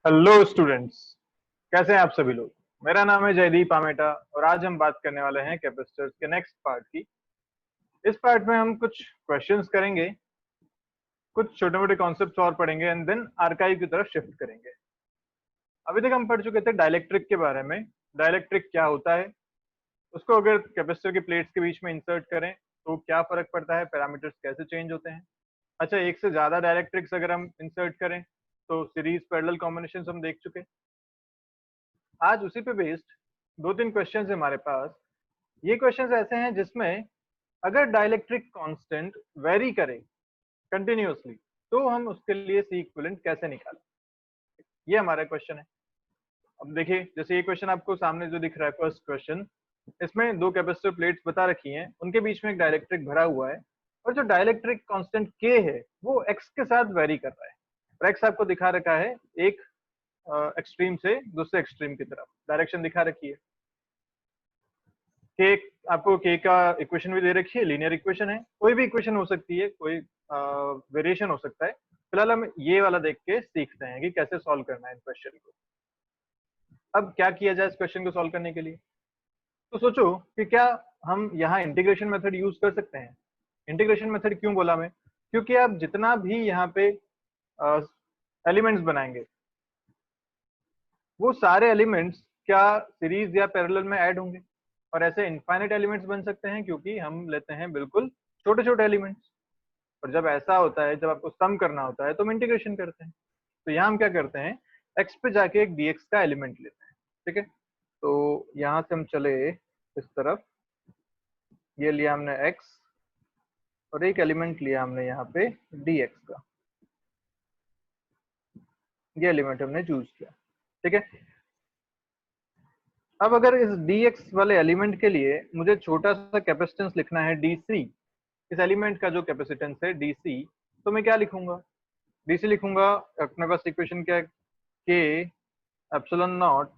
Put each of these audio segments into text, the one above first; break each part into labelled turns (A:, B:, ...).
A: Hello students, कैसे हैं आप सभी लोग। मेरा नाम है जयदीप आमेटा और आज हम बात करने वाले हैं कैपेसिटर्स के नेक्स्ट पार्ट की। इस पार्ट में हम कुछ क्वेश्चंस करेंगे, कुछ छोटे मोटे कॉन्सेप्ट्स और पढ़ेंगे एंड देन आर्काइव की तरफ शिफ्ट करेंगे। अभी तक हम पढ़ चुके थे डाइलेक्ट्रिक के बारे में। डाइलेक्ट्रिक क्या होता है, उसको अगर कैपेसिटर की प्लेट्स के बीच में इंसर्ट करें तो क्या फर्क पड़ता है, पैरामीटर्स कैसे चेंज होते हैं। अच्छा, एक से ज्यादा डाइलेक्ट्रिक्स अगर हम इंसर्ट करें तो सीरीज पैरेलल कॉम्बिनेशन हम देख चुके। आज उसी पे बेस्ड दो तीन क्वेश्चंस है हमारे पास। ये क्वेश्चंस ऐसे हैं जिसमें अगर डाइलेक्ट्रिक कांस्टेंट वेरी करे कंटिन्यूअसली तो हम उसके लिए सी इक्विवेलेंट कैसे निकालें, ये हमारा क्वेश्चन है। अब देखिए, जैसे ये क्वेश्चन आपको सामने जो दिख रहा है फर्स्ट क्वेश्चन, इसमें दो कैपेसिटर प्लेट्स बता रखी हैं, उनके बीच में एक डाइलेक्ट्रिक भरा हुआ है और जो डाइलेक्ट्रिक कांस्टेंट के है वो एक्स के साथ वेरी कर रहा है। और एक्स आपको दिखा रखा है एक एक्सट्रीम से दूसरे एक्सट्रीम की तरफ, डायरेक्शन दिखा रखी है। के आपको के का इक्वेशन भी दे रखी है, लीनियर इक्वेशन है, कोई भी इक्वेशन हो सकती है, कोई वेरिएशन हो सकता है। फिलहाल हम ये वाला देख के सीखते हैं कि कैसे सॉल्व करना है इन क्वेश्चन को। अब क्या किया जाए इस क्वेश्चन को सॉल्व करने के लिए, तो सोचो कि क्या हम यहाँ इंटीग्रेशन मेथड यूज कर सकते हैं। इंटीग्रेशन मेथड क्यों बोला मैं, क्योंकि आप जितना भी यहाँ पे एलिमेंट्स बनाएंगे वो सारे एलिमेंट्स क्या सीरीज या पैरेलल में ऐड होंगे, और ऐसे इनफाइनाइट एलिमेंट्स बन सकते हैं क्योंकि हम लेते हैं बिल्कुल छोटे छोटे एलिमेंट्स। और जब ऐसा होता है, जब आपको सम करना होता है तो हम इंटीग्रेशन करते हैं। तो यहाँ हम क्या करते हैं, एक्स पे जाके एक dx का एलिमेंट लेते हैं। ठीक है, तो यहाँ से हम चले इस तरफ, ये लिया हमने x और एक एलिमेंट लिया हमने यहाँ पे dx का, ये एलिमेंट हमने चूज किया। ठीक है, अब अगर इस dx वाले एलिमेंट के लिए मुझे छोटा सा कैपेसिटेंस लिखना है dc, इस एलिमेंट का जो कैपेसिटेंस है dc, तो मैं क्या लिखूंगा, dc लिखूंगा, अपने पास इक्वेशन क्या है, k एप्सिलॉन नॉट,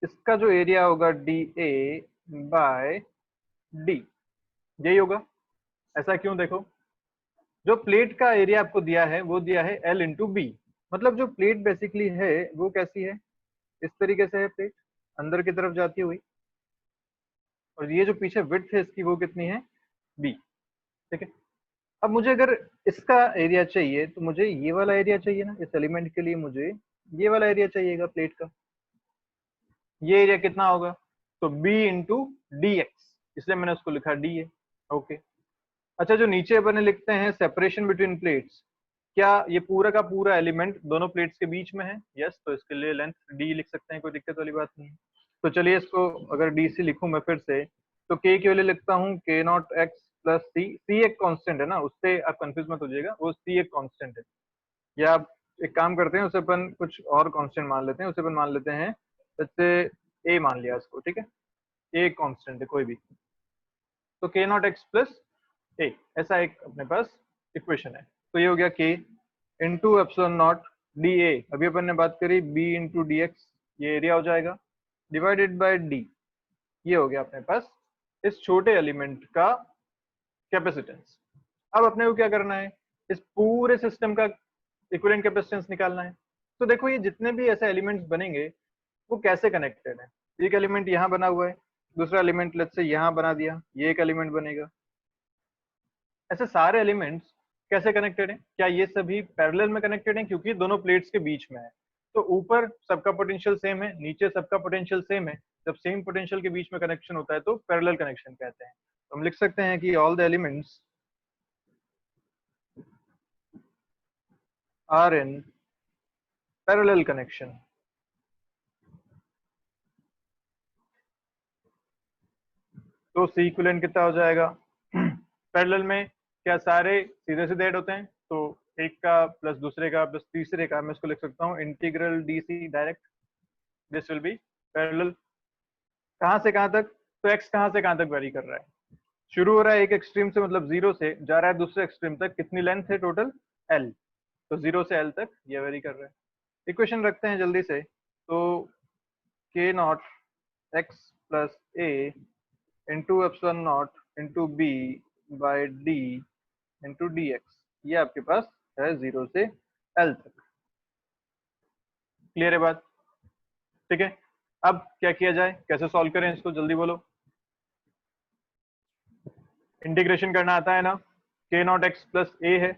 A: इसका जो एरिया होगा dA बाय d, यही होगा। ऐसा क्यों, देखो जो प्लेट का एरिया आपको दिया है वो दिया है L इंटू बी, मतलब जो प्लेट बेसिकली है वो कैसी है, इस तरीके से है प्लेट, अंदर की तरफ जाती हुई, और ये जो पीछे विड्थ है इसकी वो कितनी है, b। ठीक है, अब मुझे अगर इसका एरिया चाहिए तो मुझे ये वाला एरिया चाहिए ना, इस एलिमेंट के लिए मुझे ये वाला एरिया चाहिएगा प्लेट का। ये एरिया कितना होगा, तो b इंटू डी एक्स, इसलिए मैंने उसको लिखा d है। ओके, अच्छा जो नीचे अपने लिखते हैं सेपरेशन बिटवीन प्लेट्स, क्या ये पूरा का पूरा एलिमेंट दोनों प्लेट्स के बीच में है, यस, तो इसके लिए लेंथ d लिख सकते हैं, कोई दिक्कत वाली बात नहीं है। तो चलिए इसको अगर dc लिखूं मैं फिर से, तो k के लिए लिखता हूँ k not X plus c एक कांस्टेंट है ना, उससे आप कंफ्यूज मत होइएगा, वो c एक कांस्टेंट है। या आप एक काम करते हैं, उसे अपन कुछ और कांस्टेंट मान लेते हैं, उसे अपन मान लेते हैं जैसे a मान लिया उसको। ठीक है, a एक कांस्टेंट है कोई भी, तो k not X plus a, ऐसा एक अपने पास इक्वेशन है। तो ये हो गया k into epsilon not D A, अभी अपन ने बात करी b इंटू डी एक्स, ये एरिया हो जाएगा, डिवाइडेड बाय d, ये हो गया अपने पास इस छोटे एलिमेंट का कैपेसिटेंस। अब अपने को क्या करना है, इस पूरे सिस्टम का इक्विवेलेंट कैपेसिटेंस निकालना है। तो देखो ये जितने भी ऐसे एलिमेंट्स बनेंगे वो कैसे कनेक्टेड है, एक एलिमेंट यहाँ बना हुआ है, दूसरा एलिमेंट लेट्स से यहाँ बना दिया, ये एक एलिमेंट बनेगा। ऐसे सारे एलिमेंट्स कैसे कनेक्टेड हैं, क्या ये सभी पैरेलल में कनेक्टेड हैं, क्योंकि दोनों प्लेट्स के बीच में है। तो ऊपर सबका पोटेंशियल सेम है, नीचे सबका पोटेंशियल सेम है, जब सेम पोटेंशियल के बीच में कनेक्शन होता है तो पैरेलल कनेक्शन कहते हैं। तो हम लिख सकते हैं कि all the elements are in parallel connection. तो सी इक्विवेलेंट कितना हो जाएगा, पैरेलल में क्या सारे सीधे सीधे ऐड होते हैं, तो एक का प्लस दूसरे का प्लस तीसरे का, मैं इसको लिख सकता हूँ integral DC direct, this will be parallel. कहाँ से कहाँ तक, तो एक्स कहाँ से कहाँ तक वेरी कर रहा है, शुरू हो रहा है एक एक्सट्रीम से, मतलब जीरो से जा रहा है दूसरे एक्सट्रीम तक, कितनी लेंथ है टोटल, एल, तो जीरो से एल तक ये वेरी कर रहा है। इक्वेशन रखते हैं जल्दी से, तो K not X plus A into epsilon not into B by D into D X, ये आपके पास है जीरो से एल तक। क्लियर है बात? ठीक है, अब क्या किया जाए, कैसे सॉल्व करें इसको, जल्दी बोलो। इंटीग्रेशन करना आता है ना, के नॉट एक्स प्लस ए है,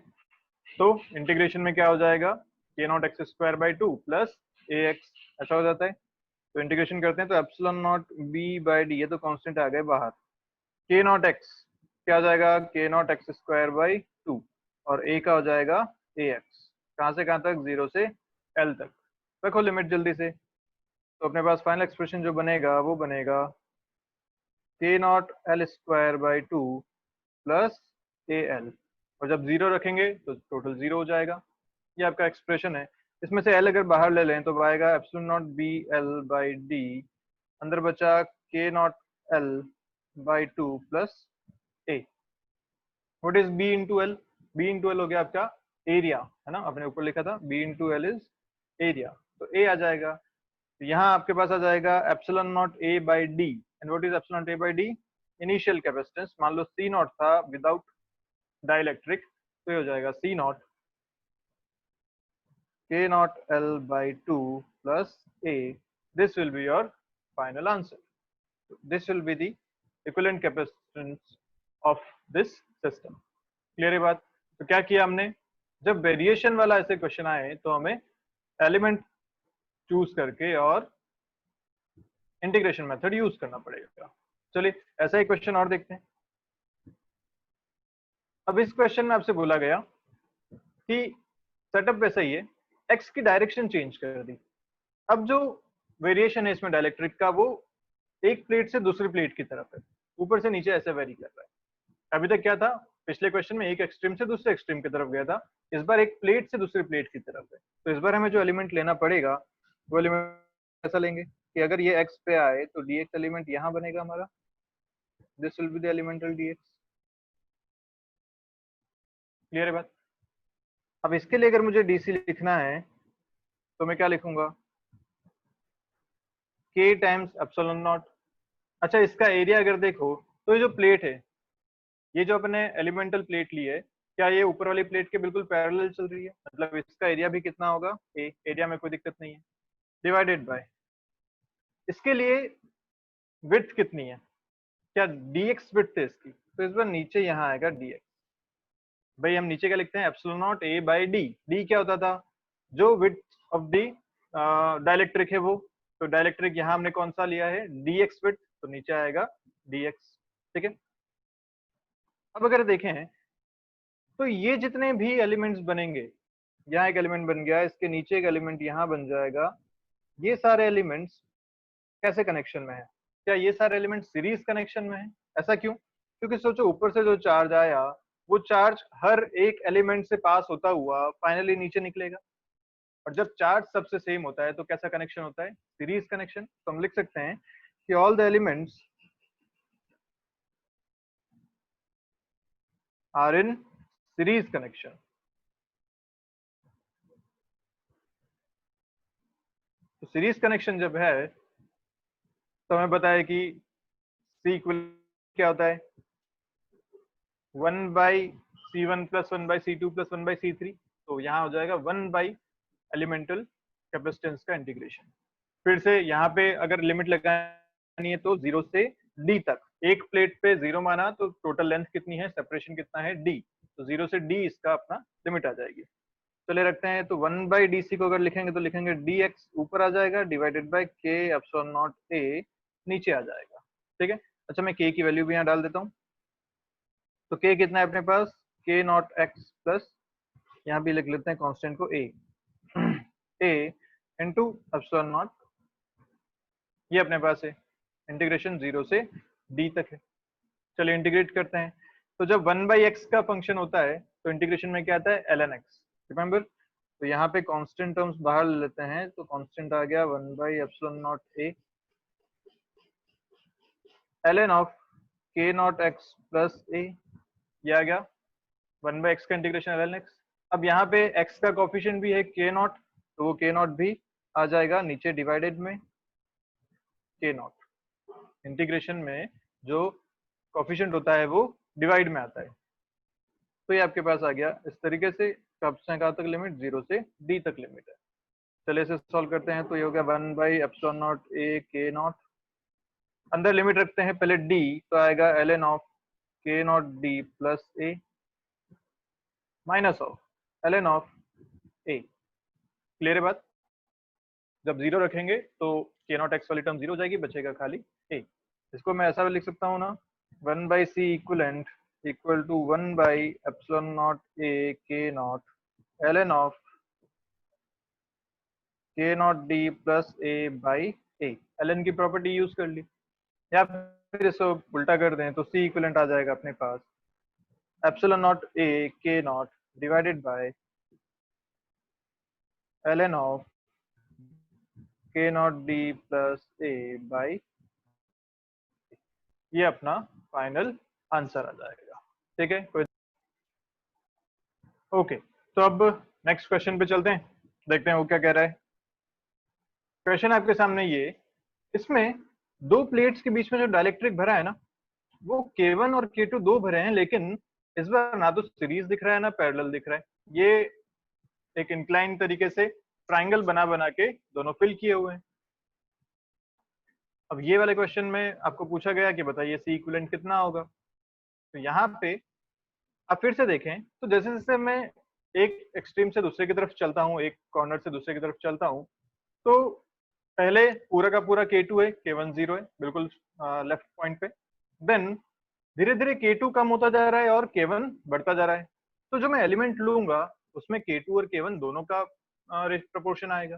A: तो इंटीग्रेशन में क्या हो जाएगा, के not x square by two plus A x, ऐसा हो जाता है। तो इंटीग्रेशन करते हैं तो epsilon not be by D, ये तो कांस्टेंट आ गए बाहर, के नॉट एक्स क्या हो जाएगा, के not x square by two, और ए का हो जाएगा ए एक्स, कहाँ से कहाँ तक, 0 से एल तक। रखो लिमिट जल्दी से, तो अपने पास फाइनल एक्सप्रेशन जो बनेगा वो बनेगा के not L square by two plus A L, और जब 0 रखेंगे तो टोटल 0 हो जाएगा। ये आपका एक्सप्रेशन है। इसमें से एल अगर बाहर ले लें तो आएगा epsilon not B L by D, अंदर बचा K not L by two plus A. What is B into L, B into L हो गया आपका एरिया, है ना, आपने ऊपर लिखा था B into L is area, तो ए आ जाएगा। तो यहाँ आपके पास आ जाएगा epsilon not A by D, and what is epsilon not A by D, initial capacitance, मान लो सी नॉट था विदाउट डाइलेक्ट्रिक, तो ये हो जाएगा सी नॉट के not L by two plus A, this will be your final answer, this will be the equivalent capacitance of this system. Clear है बात? तो क्या किया हमने, जब वेरिएशन वाला ऐसे क्वेश्चन आए तो हमें एलिमेंट चूज करके और इंटीग्रेशन मेथड यूज करना पड़ेगा। चलिए ऐसा ही क्वेश्चन और देखते हैं। अब इस क्वेश्चन में आपसे बोला गया कि सेटअप वैसा ही है, एक्स की डायरेक्शन चेंज कर दी। अब जो वेरिएशन है इसमें डाइलेक्ट्रिक का, वो एक प्लेट से दूसरी प्लेट की तरफ है, ऊपर से नीचे ऐसे वेरी कर रहा है। अभी तक क्या था, पिछले क्वेश्चन में एक एक्सट्रीम से दूसरे एक्सट्रीम की तरफ गया था, इस बार एक प्लेट से दूसरी प्लेट की तरफ है। तो इस बार हमें जो एलिमेंट लेना पड़ेगा वो एलिमेंट ऐसा लेंगे कि अगर ये एक्स पे आए तो डी एक्स एलिमेंट यहाँ बनेगा हमारा, this will be the elemental D x. Clear है बात? अब इसके लिए अगर मुझे डीसी लिखना है तो मैं क्या लिखूंगा, के टाइम्स एप्सिलॉन नॉट। अच्छा, इसका एरिया अगर देखो तो ये जो प्लेट है, ये जो अपने एलिमेंटल प्लेट ली है, क्या ये ऊपर वाली प्लेट के बिल्कुल पैरेलल चल रही है, मतलब इसका एरिया भी कितना होगा, ए, एरिया में कोई दिक्कत नहीं है, डिवाइडेड बाय इसके लिए विड्थ कितनी है, क्या dx विड्थ है इसकी, तो इस बार नीचे यहाँ आएगा dx। भाई हम नीचे क्या लिखते हैं, epsilon not A by D, D क्या होता था, जो विड्थ ऑफ दी डाइलेक्ट्रिक है वो, तो डाइलेक्ट्रिक यहाँ हमने कौन सा लिया है, dx विड्थ, तो नीचे आएगा dx। ठीक है, अब अगर देखें तो ये जितने भी एलिमेंट्स बनेंगे, यहाँ एक एलिमेंट बन गया, इसके नीचे एक एलिमेंट यहाँ बन जाएगा, ये सारे एलिमेंट्स कैसे कनेक्शन में है, क्या ये सारे एलिमेंट सीरीज कनेक्शन में है? ऐसा क्यों? क्योंकि सोचो ऊपर से जो चार्ज आया वो चार्ज हर एक एलिमेंट से पास होता हुआ फाइनली नीचे निकलेगा, और जब चार्ज सबसे सेम होता है तो कैसा कनेक्शन होता है, सीरीज कनेक्शन। तो हम लिख सकते हैं कि all the elements are in series connection. तो सीरीज कनेक्शन जब है तो हमें पता है कि सी इक्वल क्या होता है, 1 by C one plus 1 by C two plus 1 by C three, तो यहाँ हो जाएगा 1 बाई एलिमेंटल कैपेसिटेंस का इंटीग्रेशन। फिर से यहाँ पे अगर लिमिट लगानी है तो 0 से d तक, एक प्लेट पे 0 माना तो टोटल लेंथ कितनी है, सेपरेशन कितना है, d, तो 0 से d इसका अपना लिमिट आ जाएगी। चले रखते हैं, तो 1 बाई डी सी को अगर लिखेंगे तो लिखेंगे dx ऊपर आ जाएगा डिवाइडेड बाई के एप्सिलॉन नॉट a नीचे आ जाएगा। ठीक है, अच्छा मैं k की वैल्यू भी यहाँ डाल देता हूँ, तो k कितना है अपने पास, k नॉट x प्लस, यहाँ भी लिख लेते हैं कांस्टेंट को a a into epsilon not, ये अपने पास है, इंटीग्रेशन 0 से d तक है। चलिए इंटीग्रेट करते हैं, तो जब 1 बाई एक्स का फंक्शन होता है तो इंटीग्रेशन में क्या आता है, ln x, रिमेंबर। तो यहाँ पे कांस्टेंट टर्म्स बाहर ले लेते हैं, तो कांस्टेंट आ गया 1 by epsilon not a ln of k not x plus a, ये आ गया 1 बाई एक्स का इंटीग्रेशन ln x। अब यहाँ पे x का कोफिशिएंट भी है k नॉट, तो वो k नॉट भी आ जाएगा नीचे डिवाइडेड में k नॉट, इंटीग्रेशन में जो कोफिशिएंट होता है वो डिवाइड में आता है। तो ये आपके पास आ गया इस तरीके से, कब से कहाँ तक लिमिट, 0 से d तक लिमिट है। चलिए इसे सॉल्व करते हैं। तो ये हो गया 1/ε0 a k0, अंदर लिमिट रखते हैं पहले d, तो आएगा ln of k0d plus a minus of ln of a। Clear है बात? जब जीरो रखेंगे तो k0x वाली टर्म जीरो हो जाएगी, बचेगा खाली a। इसको मैं ऐसा भी लिख सकता हूँ ना, 1/c equivalent equal to 1/ε0 a k0 ln of k0d plus a by a। ln की प्रॉपर्टी यूज कर ली, या फिर इसको उल्टा कर दें तो c इक्वलेंट आ जाएगा अपने पास ε0 a k0 divided by ln of k0d plus a by. ये अपना फाइनल आंसर आ जाएगा। ठीक है, कोई ओके। तो अब नेक्स्ट क्वेश्चन पे चलते हैं, देखते हैं वो क्या कह रहा है। क्वेश्चन आपके सामने ये, इसमें दो प्लेट्स के बीच में जो डाइलेक्ट्रिक भरा है ना, वो K1 और K2 दो भरे हैं, लेकिन इस बार ना तो सीरीज दिख रहा है ना पैरेलल दिख रहा है। ये एक इंक्लाइन तरीके से ट्राइंगल बना बना के दोनों फिल किए हुए हैं। अब ये वाले क्वेश्चन में आपको पूछा गया कि बताइए सी इक्विवेलेंट कितना होगा। तो यहाँ पे आप फिर से देखें तो जैसे जैसे मैं एक एक्सट्रीम से दूसरे की तरफ चलता हूँ, एक कॉर्नर से दूसरे की तरफ चलता हूँ, तो पहले पूरा का पूरा K2 है, K1 0 है बिल्कुल लेफ्ट पॉइंट पे। देन धीरे धीरे K2 कम होता जा रहा है और K1 बढ़ता जा रहा है। तो जो मैं एलिमेंट लूंगा उसमें K2 और K1 दोनों का प्रपोर्शन आएगा।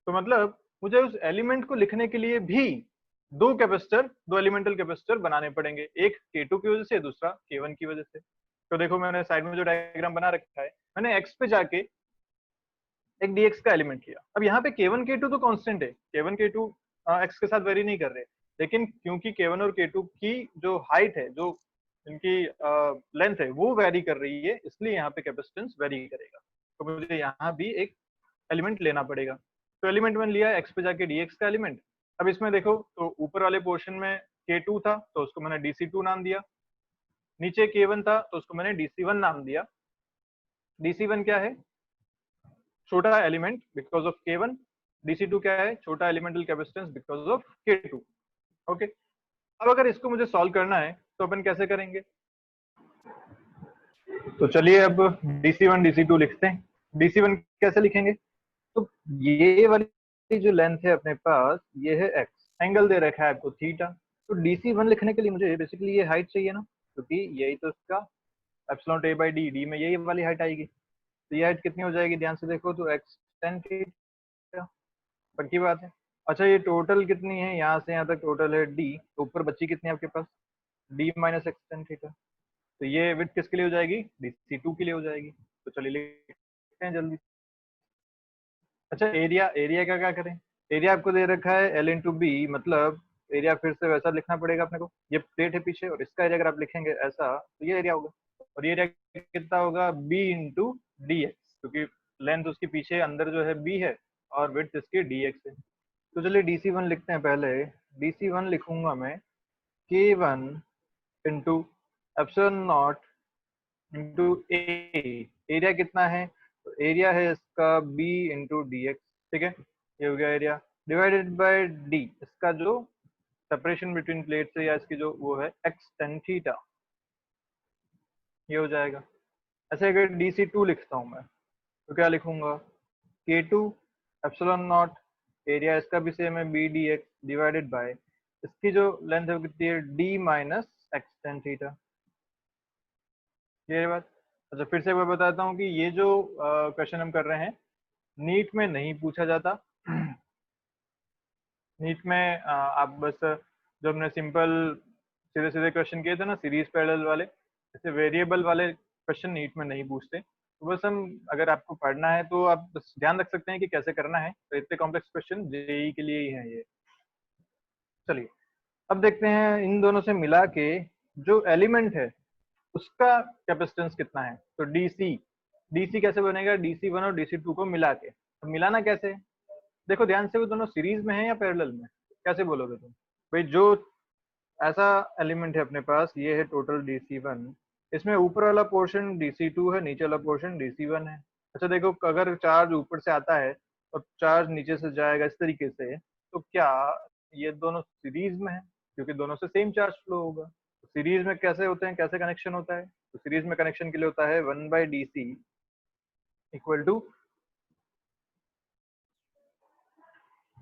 A: तो मतलब मुझे उस एलिमेंट को लिखने के लिए भी दो कैपेसिटर, दो एलिमेंटल कैपेसिटर बनाने पड़ेंगे, एक K2 की वजह से, दूसरा K1 की वजह से। तो देखो मैंने साइड में जो डायग्राम बना रखा है, मैंने x पे जाके एक dx का एलिमेंट लिया। अब यहाँ पे K1 K2 तो कांस्टेंट है, K1 K2 x के साथ वेरी नहीं कर रहे, लेकिन क्योंकि K1 और K2 की जो हाइट है, जो इनकी लेंथ है, वो वेरी कर रही है, इसलिए यहाँ पे कैपेसिटेंस वेरी करेगा। तो मुझे यहाँ भी एक एलिमेंट लेना पड़ेगा। तो एलिमेंट मैंने लिया x पे जाके dx का एलिमेंट। अब इसमें देखो तो ऊपर वाले पोर्शन में K2 था तो उसको मैंने DC2 नाम दिया, नीचे K1 था तो उसको मैंने DC1 नाम दिया। DC1 क्या है? छोटा element because of K1। DC2 क्या है? छोटा elemental capacitance because of K2। Okay, अब अगर इसको मुझे सॉल्व करना है तो अपन कैसे करेंगे? तो चलिए अब DC1 DC2 लिखते हैं। DC1 कैसे लिखेंगे? तो ये वाली जो लेंथ है अपने पास, ये है x, एंगल दे रखा है आपको थीटा। तो DC1 लिखने के लिए मुझे बेसिकली ये हाइट चाहिए ना, क्योंकि यही तो इसका एप्सिलॉन a बाई डी में यही वाली हाइट आएगी। तो ये हाइट कितनी हो जाएगी? ध्यान से देखो तो x tan थीटा, पक्की बात है। अच्छा ये टोटल कितनी है? यहाँ से यहाँ तक टोटल है d, तो ऊपर बची कितनी है आपके पास? d minus x tan theta. तो ये विड्थ किसके लिए हो जाएगी? DC2 के लिए हो जाएगी। तो चलिए लिखते हैं जल्दी। अच्छा एरिया, एरिया का क्या करें? एरिया आपको दे रखा है L इंटू बी, मतलब एरिया फिर से वैसा लिखना पड़ेगा अपने को। ये प्लेट है पीछे और इसका एरिया अगर आप लिखेंगे ऐसा तो ये एरिया होगा, और ये एरिया कितना होगा? B इंटू डी एक्स, क्योंकि लेंथ उसके पीछे अंदर जो है B है और विड्थ इसकी dx है। तो चलिए DC1 लिखते हैं। पहले DC1 लिखूंगा मैं K1 into epsilon not into A, area कितना है? तो एरिया है इसका b इंटू डी एक्स। ठीक है, ये हो गया एरिया, डिवाइडेड बाय d, इसका जो सेपरेशन बिटवीन प्लेट्स है या इसकी जो वो है x tan थीटा, ये हो जाएगा। ऐसे अगर DC2 लिखता हूँ मैं तो क्या लिखूंगा? K2 एप्सिलॉन नॉट, एरिया इसका भी सेम है b D x, divided by इसकी जो लेंथ है वो कितनी है? d minus x tan theta. ये बात। अच्छा फिर से मैं बताता हूँ कि ये जो क्वेश्चन हम कर रहे हैं नीट में नहीं पूछा जाता। नीट में आप बस जो हमने सिंपल सीधे सीधे क्वेश्चन किए थे ना, सीरीज पैरेलल वाले, ऐसे वेरिएबल वाले क्वेश्चन नीट में नहीं पूछते। तो बस हम, अगर आपको पढ़ना है तो आप बस ध्यान रख सकते हैं कि कैसे करना है। तो इतने कॉम्प्लेक्स क्वेश्चन जेई के लिए ही है ये। चलिए अब देखते हैं इन दोनों से मिला के जो एलिमेंट है उसका कैपेसिटेंस कितना है। तो डीसी, डीसी कैसे बनेगा? DC1 और DC2 को मिला के। अब मिलाना कैसे? देखो ध्यान से, वो दोनों सीरीज में है या पैरेलल में? कैसे बोलोगे तुम? भाई जो ऐसा एलिमेंट है अपने पास, ये है टोटल DC1, इसमें ऊपर वाला पोर्शन DC2 है, नीचे वाला पोर्शन DC1 है। अच्छा देखो अगर चार्ज ऊपर से आता है और चार्ज नीचे से जाएगा इस तरीके से, तो क्या ये दोनों सीरीज में है? क्योंकि दोनों से सेम चार्ज फ्लो होगा। तो सीरीज में कैसे होते हैं, कैसे कनेक्शन होता है? तो सीरीज में कनेक्शन के लिए होता है 1/dc इक्वल टू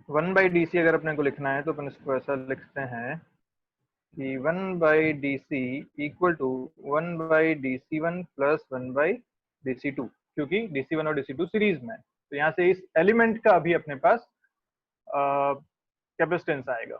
A: 1/dc। अगर अपने को लिखना है तो अपन इसको ऐसा लिखते हैं कि 1/dc equal to 1/dc1 plus 1/dc2, क्योंकि dc1 और dc2 सीरीज में है। तो यहाँ से इस एलिमेंट का भी अपने पास कैपेसिटेंस आएगा।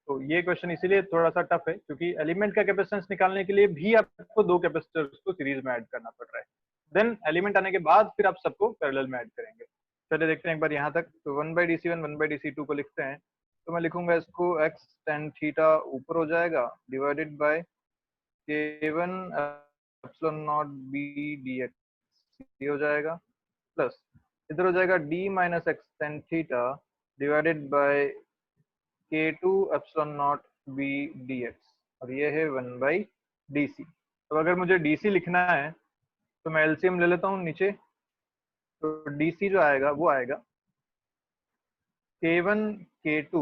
A: तो ये क्वेश्चन इसीलिए थोड़ा सा टफ है, क्योंकि एलिमेंट का कैपेसिटेंस निकालने के लिए भी आपको दो कैपेसिटर्स को सीरीज में ऐड करना पड़ रहा है। देन एलिमेंट आने के बाद फिर आप सबको पैरेलल में ऐड करेंगे। चलिए देखते हैं एक बार यहाँ तक। तो 1/dc1 1/dc2 को लिखते हैं, तो मैं लिखूंगा इसको x tan थीटा ऊपर हो जाएगा divided by k1 epsilon not b dx, ये हो जाएगा प्लस इधर हो जाएगा d minus x tan theta divided by k2 epsilon not b dx, और ये है 1/dc। तो अगर मुझे dc लिखना है तो मैं एलसीएम ले लेता हूँ नीचे। तो dc जो आएगा वो आएगा k1 k2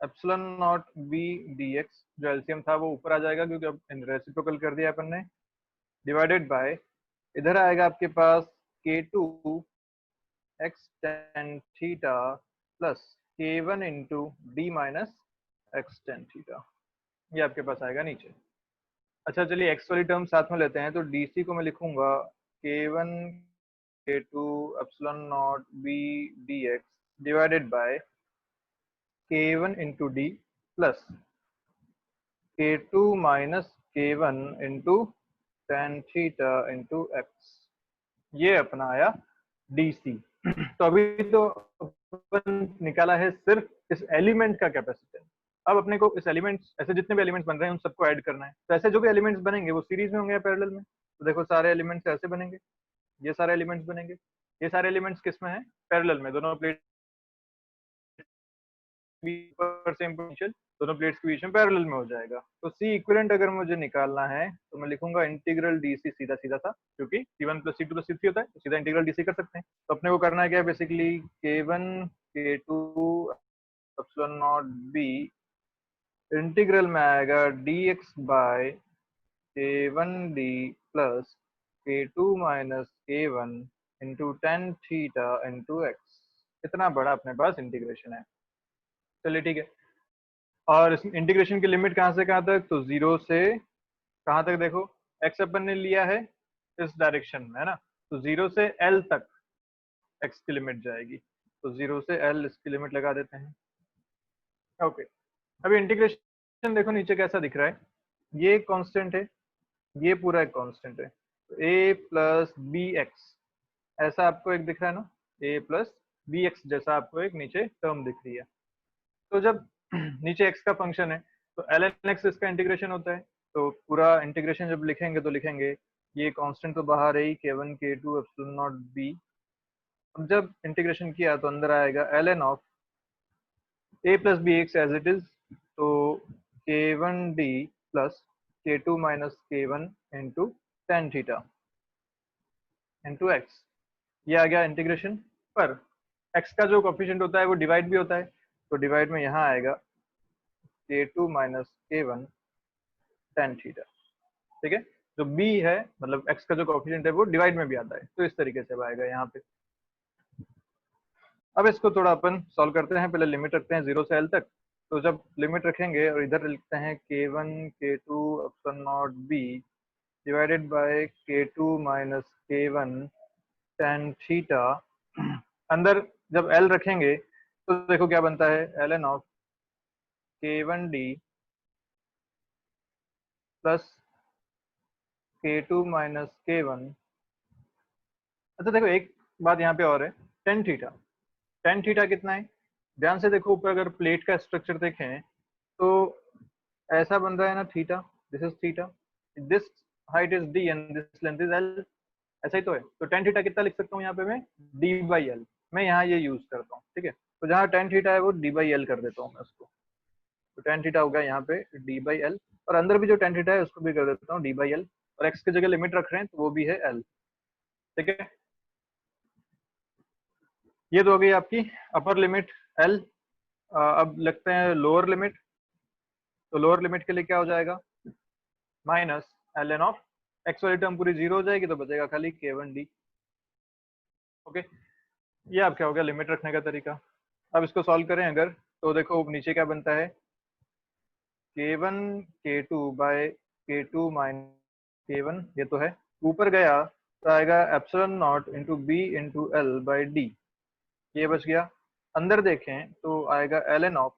A: epsilon not b dx, जो एलसीएम था वो ऊपर आ जाएगा क्योंकि अब रेसिप्रोकल कर दिया अपन ने, डिवाइडेड बाय इधर आएगा आपके पास k2 x tan theta plus k1 into D minus x tan theta, ये आपके पास आएगा नीचे। अच्छा चलिए x वाली टर्म साथ में लेते हैं। तो dc को मैं लिखूंगा k1 k2 epsilon not b dx divided by k1 into D plus k2 minus k1 into tan theta into x, ये अपना आया dc। तो अभी तो अपन निकाला है सिर्फ इस एलिमेंट का कैपेसिटेंस। अब अपने को इस एलिमेंट, ऐसे जितने भी एलिमेंट्स बन रहे हैं उन सबको ऐड करना है। तो ऐसे जो भी एलिमेंट्स बनेंगे वो सीरीज में होंगे या पैरेलल में? तो देखो सारे एलिमेंट्स ऐसे बनेंगे, ये सारे एलिमेंट्स बनेंगे, ये सारे एलिमेंट्स किस में है? पैरेलल में। दोनों प्लेट सेम पोटेंशियल, दोनों प्लेट्स के बीच में पैरेलल में हो जाएगा। तो सी इक्विवेलेंट अगर मुझे निकालना है तो मैं लिखूंगा इंटीग्रल डीसी, सीधा सीधा सा, क्योंकि c1 plus c2 plus c3 होता है, तो सीधा इंटीग्रल डीसी कर सकते हैं। तो अपने को करना है क्या basically, k1 k2 epsilon not b integral में आएगा dx by k1d plus k2 minus k1 into tan theta into x। इतना बड़ा अपने पास इंटीग्रेशन है। चलिए ठीक है। और इस इंटीग्रेशन की लिमिट कहाँ से कहाँ तक? तो 0 से कहाँ तक? देखो x अपन ने लिया है इस डायरेक्शन में, है ना, तो 0 से l तक x की लिमिट जाएगी। तो 0 से l इसकी लिमिट लगा देते हैं। ओके, अभी इंटीग्रेशन देखो नीचे कैसा दिख रहा है। ये कांस्टेंट है, ये पूरा एक कांस्टेंट है। तो a प्लस बी एक्स ऐसा आपको एक दिख रहा है ना, a प्लस बी एक्स जैसा आपको एक नीचे टर्म दिख रही है। तो जब नीचे x का फंक्शन है तो ln x इसका इंटीग्रेशन होता है। तो पूरा इंटीग्रेशन जब लिखेंगे तो लिखेंगे ये कांस्टेंट तो बाहर है ही, k1 k2 epsilon not b। अब जब इंटीग्रेशन किया तो अंदर आएगा ln of a plus B X as it is, तो k1d plus k2 minus k1 into tan theta into x, ये आ गया इंटीग्रेशन। पर x का जो कोफिशिएंट होता है वो डिवाइड भी होता है, तो डिवाइड में यहाँ आएगा k2 minus k1 tan theta. ठीक है, जो b है मतलब x का जो कोफिशिएंट है वो डिवाइड में भी आता है, तो इस तरीके से आएगा यहाँ पे। अब इसको थोड़ा अपन सॉल्व करते हैं। पहले लिमिट रखते हैं 0 से l तक। तो जब लिमिट रखेंगे और इधर लिखते हैं k1 k2 epsilon not b divided by k2 minus k1 tan theta, अंदर जब l रखेंगे तो देखो क्या बनता है, ln of k1d plus k2 minus k1। अच्छा देखो एक बात यहाँ पे और है, tan थीटा। tan थीटा कितना है? ध्यान से देखो ऊपर, अगर प्लेट का स्ट्रक्चर देखें तो ऐसा बन रहा है ना theta, this is theta, this height is d and this length is l, ऐसा ही तो है। तो tan थीटा कितना लिख सकता हूँ यहाँ पे मैं, d बाई एल। मैं यहाँ ये यूज करता हूँ, ठीक है। तो जहाँ tan थीटा है वो d बाई एल कर देता हूँ मैं उसको। तो tan थीटा हो गया यहाँ पे d बाई एल, और अंदर भी जो tan थीटा है उसको भी कर देता हूँ d बाई एल, और x की जगह लिमिट रख रहे हैं तो वो भी है l। ठीक है, ये तो हो गई आपकी अपर लिमिट एल। अब लगते हैं लोअर लिमिट। तो लोअर लिमिट के लिए क्या हो जाएगा, minus L N of X वाली टर्म पूरी जीरो हो जाएगी तो बचेगा खाली k1d। ओके, ये आप क्या हो गया लिमिट रखने का तरीका। अब इसको सॉल्व करें अगर, तो देखो नीचे क्या बनता है, k1 k2 by k2 minus k1, ये तो है। ऊपर गया तो आएगा epsilon not into B into L by D, ये बच गया। अंदर देखें तो आएगा L N of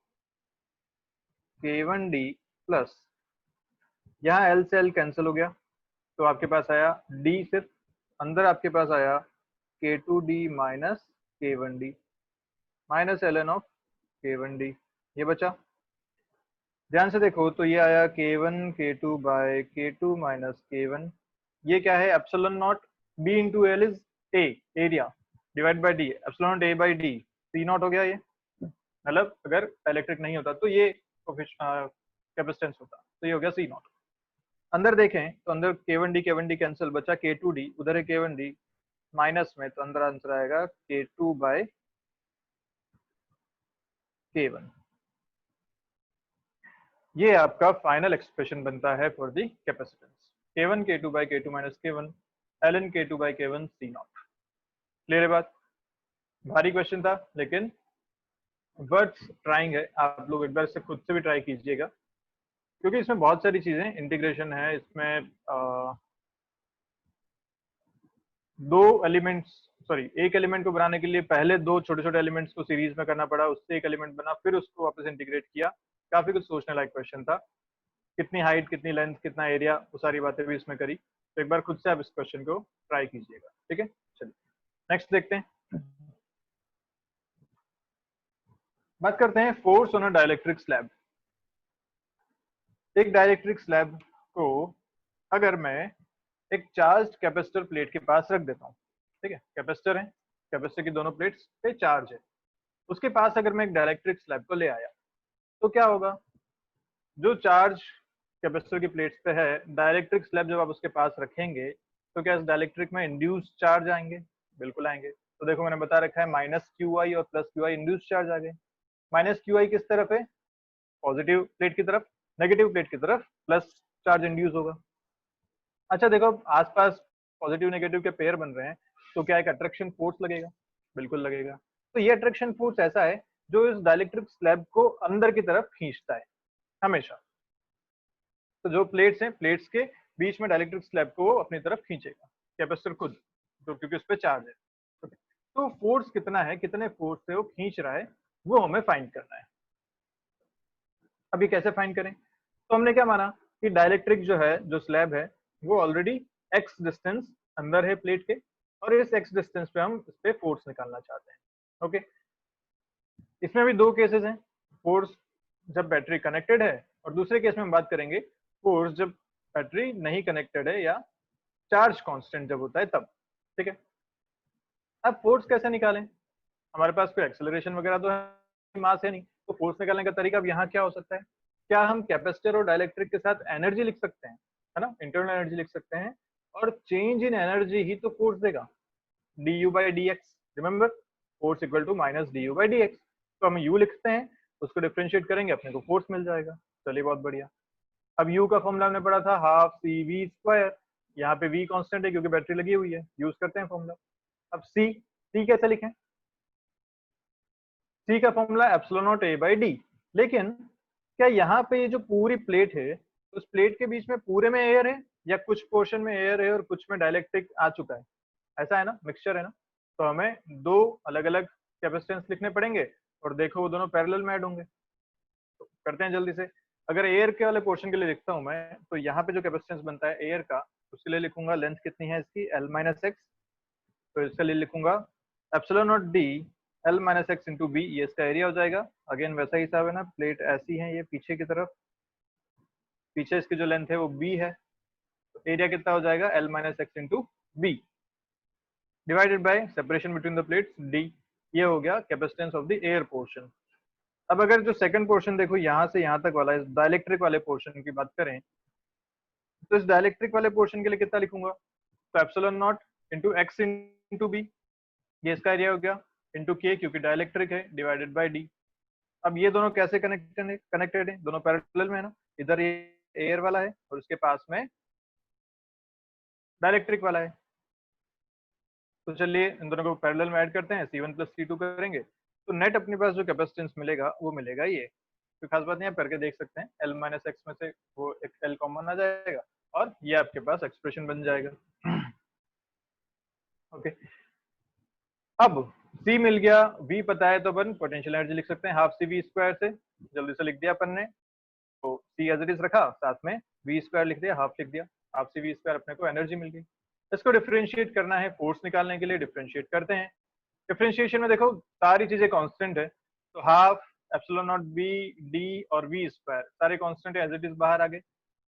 A: k1d plus, यहाँ एल से एल कैंसिल हो गया तो आपके पास आया d सिर्फ, अंदर आपके पास आया k2d minus k1d minus L N of k1d, ये बचा। ध्यान से देखो तो ये आया k1 k2 by k2 minus k1, ये क्या है epsilon not b into L is a area divide by D, epsilon not A by D C not हो गया। ये मतलब अगर इलेक्ट्रिक नहीं होता तो ये कैपेसिटेंस होता, तो ये हो गया सी नॉट। अंदर देखें तो अंदर k1d कैंसिल, बचा k2d, उधर है k1d माइनस में, तो अंदर आंसर आएगा k2 बाय k1। ये आपका फाइनल एक्सप्रेशन बनता है for the capacitance k1 k2 by k2 minus k1 ln k2 by k1 C not. Clear है बात, भारी क्वेश्चन था लेकिन वर्थ ट्राइंग है। आप लोग एक बार से खुद से भी ट्राई कीजिएगा, क्योंकि इसमें बहुत सारी चीजें इंटीग्रेशन है इसमें। दो एलिमेंट्स, सॉरी एक एलिमेंट को बनाने के लिए पहले दो छोटे छोटे एलिमेंट्स को सीरीज में करना पड़ा, उससे एक एलिमेंट बना, फिर उसको वापस इंटीग्रेट किया। काफी कुछ सोचने लायक क्वेश्चन था, कितनी हाइट कितनी लेंथ कितना एरिया, वो सारी बातें भी इसमें करी। तो एक बार खुद से आप इस क्वेश्चन को ट्राई कीजिएगा, ठीक है। चलिए नेक्स्ट देखते हैं, बात करते हैं force on a dielectric slab. एक डाइलेक्ट्रिक स्लैब को अगर मैं एक चार्ज कैपेसिटर प्लेट के पास रख देता हूँ, ठीक है, कैपेसिटर है, कैपेसिटर की दोनों प्लेट्स पे चार्ज है, उसके पास अगर मैं एक डाइलेक्ट्रिक स्लैब को ले आया तो क्या होगा, जो चार्ज कैपेसिटर की प्लेट्स पे है, डाइलेक्ट्रिक स्लैब जब आप उसके पास रखेंगे तो क्या इस डाइलेक्ट्रिक में इंड्यूस चार्ज आएंगे, बिल्कुल आएंगे। तो देखो मैंने बता रखा है माइनस क्यू आई और plus Q I induce charge आ गए। माइनस क्यू आई किस तरफ है, पॉजिटिव प्लेट की तरफ, नेगेटिव प्लेट की तरफ प्लस चार्ज इंड्यूस होगा। अच्छा देखो आसपास पॉजिटिव नेगेटिव के पेयर बन रहे हैं तो क्या एक अट्रैक्शन फोर्स लगेगा, बिल्कुल लगेगा। तो ये अट्रैक्शन फोर्स ऐसा है जो इस डाइलेक्ट्रिक स्लैब को अंदर की तरफ खींचता है हमेशा। तो जो प्लेट्स हैं, प्लेट्स के बीच में डाइलेक्ट्रिक स्लैब को वो अपनी तरफ खींचेगा, कैपेसिटर खुद, तो क्योंकि उस पर चार्ज है। तो फोर्स कितना है, कितने फोर्स से वो खींच रहा है, वो हमें फाइंड करना है। अभी कैसे फाइंड करें, तो हमने क्या माना कि डाइलेक्ट्रिक जो है, जो स्लैब है, वो ऑलरेडी एक्स डिस्टेंस अंदर है प्लेट के, और इस एक्स डिस्टेंस पे हम इस पे फोर्स निकालना चाहते हैं। ओके, इसमें भी दो केसेस हैं, फोर्स जब बैटरी कनेक्टेड है, और दूसरे केस में हम बात करेंगे फोर्स जब बैटरी नहीं कनेक्टेड है या चार्ज कांस्टेंट जब होता है तब, ठीक है। अब फोर्स कैसे निकालें, हमारे पास कोई एक्सेलरेशन वगैरह तो है, मास है नहीं, तो फोर्स निकालने का तरीका अब यहाँ क्या हो सकता है, क्या हम कैपेसिटर और डाइलेक्ट्रिक के साथ एनर्जी लिख सकते हैं, है ना, इंटरनल एनर्जी लिख सकते हैं, और चेंज इन एनर्जी ही तो फोर्स देगा, D U by D X, remember force equal to minus D U by D X. तो हम यू लिखते हैं, उसको डिफ्रेंशिएट करेंगे, अपने को फोर्स मिल जाएगा। चलिए बहुत बढ़िया। अब यू का फॉर्मूला हमने पढ़ा था हाफ सी वी स्क्वायर, यहाँ पे वी कांस्टेंट है क्योंकि बैटरी लगी हुई है, यूज करते हैं फॉर्मूला। अब सी कैसे लिखें, सी का formula epsilon not A by D. लेकिन क्या यहाँ पे ये जो पूरी प्लेट है, उस प्लेट के बीच में पूरे में एयर है, या कुछ पोर्शन में एयर है और कुछ में डाइलेक्ट्रिक आ चुका है, ऐसा है ना, मिक्सचर है ना। तो हमें दो अलग अलग कैपेसिटेंस लिखने पड़ेंगे, और देखो वो दोनों पैरेलल में ऐड होंगे। तो करते हैं जल्दी से। अगर एयर के वाले पोर्शन के लिए लिखता हूँ मैं, तो यहाँ पे जो कैपेसिटेंस बनता है एयर का, उसके लिए लिखूंगा लेंथ कितनी है इसकी, एल माइनस एक्स। तो इसके लिए लिखूंगा epsilon not D L minus X into B, ये इसका एरिया हो जाएगा। अगेन वैसा ही हिसाब है ना, प्लेट ऐसी है ये पीछे की तरफ, पीछे इसकी जो लेंथ है वो बी है, तो एरिया कितना हो जाएगा, L minus X into B divided by separation between the plates D. ये हो गया capacitance of the air portion. अब अगर जो सेकंड पोर्शन देखो यहाँ से यहाँ तक वाला, इस डाइलेक्ट्रिक वाले पोर्शन की बात करें, तो इस डाइलेक्ट्रिक वाले पोर्शन के लिए कितना लिखूंगा, तो epsilon not into X into B, ये इसका एरिया हो गया। इंटू के क्योंकि डाइलेक्ट्रिक है डिवाइडेड बाई डी। अब ये दोनों कैसे कनेक्टेड है, दोनों पैरेलल में है ना, इधर ये एयर वाला है और उसके पास में डाइलेक्ट्रिक वाला है। तो चलिए इन दोनों को पैरेलल में ऐड करते हैं, C1 प्लस C2 करेंगे तो नेट अपने पास जो कैपेसिटेंस मिलेगा वो मिलेगा ये। कोई खास बात नहीं, आप करके देख सकते हैं, L माइनस एक्स में से वो एक L कॉमन आ जाएगा और ये आपके पास एक्सप्रेशन बन जाएगा। ओके, अब C मिल गया, V पता है तो अपन पोटेंशियल एनर्जी लिख सकते हैं हाफ CV स्क्वायर से, जल्दी से लिख दिया अपन ने। तो C एज इट इज रखा, साथ में V स्क्वायर लिख दिया, हाफ लिख दिया, हाफ CV स्क्वायर अपने को एनर्जी मिल गई। इसको डिफरेंशिएट करना है फोर्स निकालने के लिए, डिफरेंशिएट करते हैं। डिफरेंशिएशन में देखो सारी चीजें कांस्टेंट है, तो half epsilon not be D और वी स्क्वायर सारे कांस्टेंट है, एज इट इज बाहर आ गए।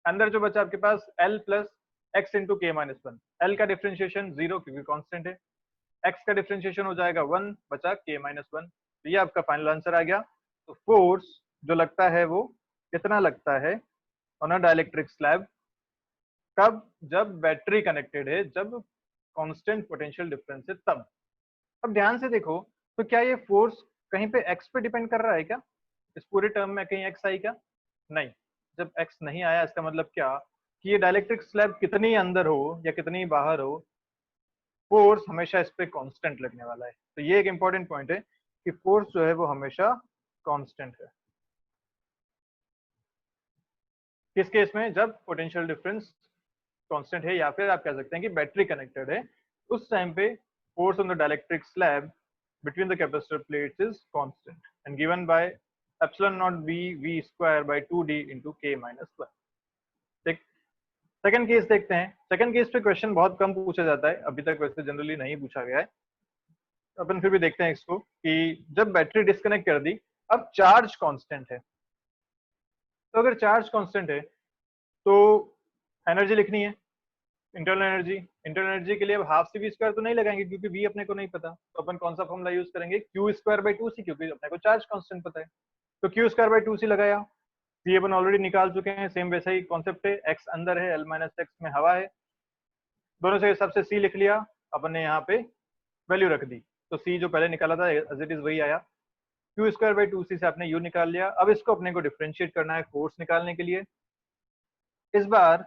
A: अंदर जो बचा आपके पास L प्लस एक्स इंटू के माइनस वन, एल का डिफरेंशिएशन 0 क्योंकि कांस्टेंट है, एक्स का डिफरेंशिएशन हो जाएगा 1 बचा के माइनस वन, तो ये आपका फाइनल आंसर आ गया। तो फोर्स जो लगता है वो कितना लगता है ऑन अ डाइलेक्ट्रिक स्लैब, कब, जब बैटरी कनेक्टेड है, जब कांस्टेंट पोटेंशियल डिफरेंस है तब। अब ध्यान से देखो, तो क्या ये फोर्स कहीं पे एक्स पे डिपेंड कर रहा है क्या, इस पूरे टर्म में कहीं एक्स आई क्या, नहीं। जब एक्स नहीं आया इसका मतलब क्या, कि ये डाइलेक्ट्रिक स्लैब कितनी अंदर हो या कितनी बाहर हो, फोर्स हमेशा इस पे कांस्टेंट लगने वाला है। तो ये एक इंपॉर्टेंट पॉइंट है कि फोर्स जो है वो हमेशा कांस्टेंट है। किस केस में, जब पोटेंशियल डिफरेंस कांस्टेंट है या फिर आप कह सकते हैं कि बैटरी कनेक्टेड है, उस टाइम पे force on the dielectric slab between the capacitor plates is constant and given by epsilon naught v square by 2d into k minus 1। ठीक, सेकंड केस देखते हैं। सेकंड केस पे क्वेश्चन बहुत कम पूछा जाता है, अभी तक वैसे जनरली नहीं पूछा गया है, अपन फिर भी देखते हैं इसको कि जब बैटरी डिस्कनेक्ट कर दी, अब चार्ज कांस्टेंट है, तो अगर चार्ज कांस्टेंट है तो एनर्जी लिखनी है, इंटरनल एनर्जी। इंटरनल एनर्जी के लिए अब हाफ सी वी स्क्वायर तो नहीं लगाएंगे क्योंकि वी अपने को नहीं पता, तो अपन कौन सा फॉर्मूला यूज करेंगे, क्यू स्क्वायर बाई टू सी, क्योंकि अपने को चार्ज कांस्टेंट पता है। तो क्यू स्क्वायर बाई टू सी लगाया, सी अपन ऑलरेडी निकाल चुके हैं, सेम वैसा ही कॉन्सेप्ट है, एक्स अंदर है, एल माइनस एक्स में हवा है, दोनों से हिसाब से सी लिख लिया, अपन ने यहाँ पे वैल्यू रख दी, तो सी जो पहले निकाला था एज इट इज वही आया। क्यू स्क्वायर बाई टू सी से आपने यू निकाल लिया, अब इसको अपने को डिफ्रेंशिएट करना है फोर्स निकालने के लिए। इस बार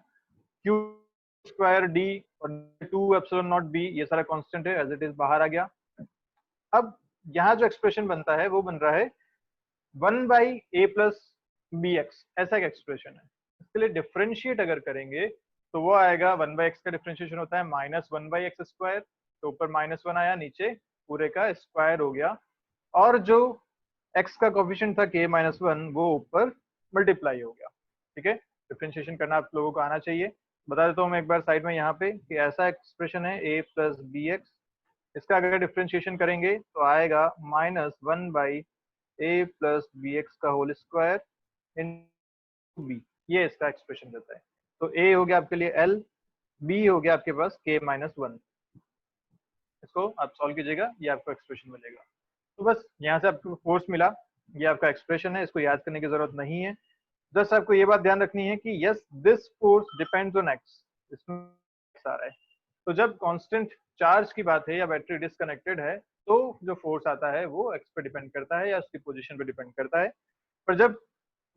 A: क्यू स्क्वायर डी और 2 एप्सिलॉन नॉट बी ये सारा कांस्टेंट है, एज इट इज बाहर आ गया। अब यहाँ जो एक्सप्रेशन बनता है वो बन रहा है 1 by A plus B X, ऐसा एक एक्सप्रेशन है। इसके लिए डिफरेंशिएट अगर करेंगे तो वो आएगा 1 बाई एक्स का डिफरेंशिएशन होता है माइनस 1 बाई एक्स स्क्वायर, तो ऊपर माइनस 1 आया, नीचे पूरे का स्क्वायर हो गया, और जो एक्स का कोफिशिएंट था के माइनस वन वो ऊपर मल्टीप्लाई हो गया। ठीक है, डिफरेंशिएशन करना आप लोगों को आना चाहिए। बता देता हूँ मैं एक बार साइड में यहाँ पे कि ऐसा एक्सप्रेशन है ए प्लस बी एक्स, इसका अगर डिफरेंशिएशन करेंगे तो आएगा minus 1 by A plus B X का होल स्क्वायर इन बी, ये इसका एक्सप्रेशन देता है। तो ए हो गया आपके लिए एल, बी हो गया आपके पास के माइनस वन, इसको आप सॉल्व कीजिएगा, ये आपको एक्सप्रेशन मिलेगा। तो बस यहाँ से आपको फोर्स मिला, ये आपका एक्सप्रेशन है, इसको याद करने की जरूरत नहीं है। जस्ट आपको ये बात ध्यान रखनी है कि yes this force depends on x, इसमें आ रहा है। तो जब कांस्टेंट चार्ज की बात है या बैटरी डिस्कनेक्टेड है तो जो फोर्स आता है वो एक्स पे डिपेंड करता है या उसकी पोजीशन पे डिपेंड करता है, पर जब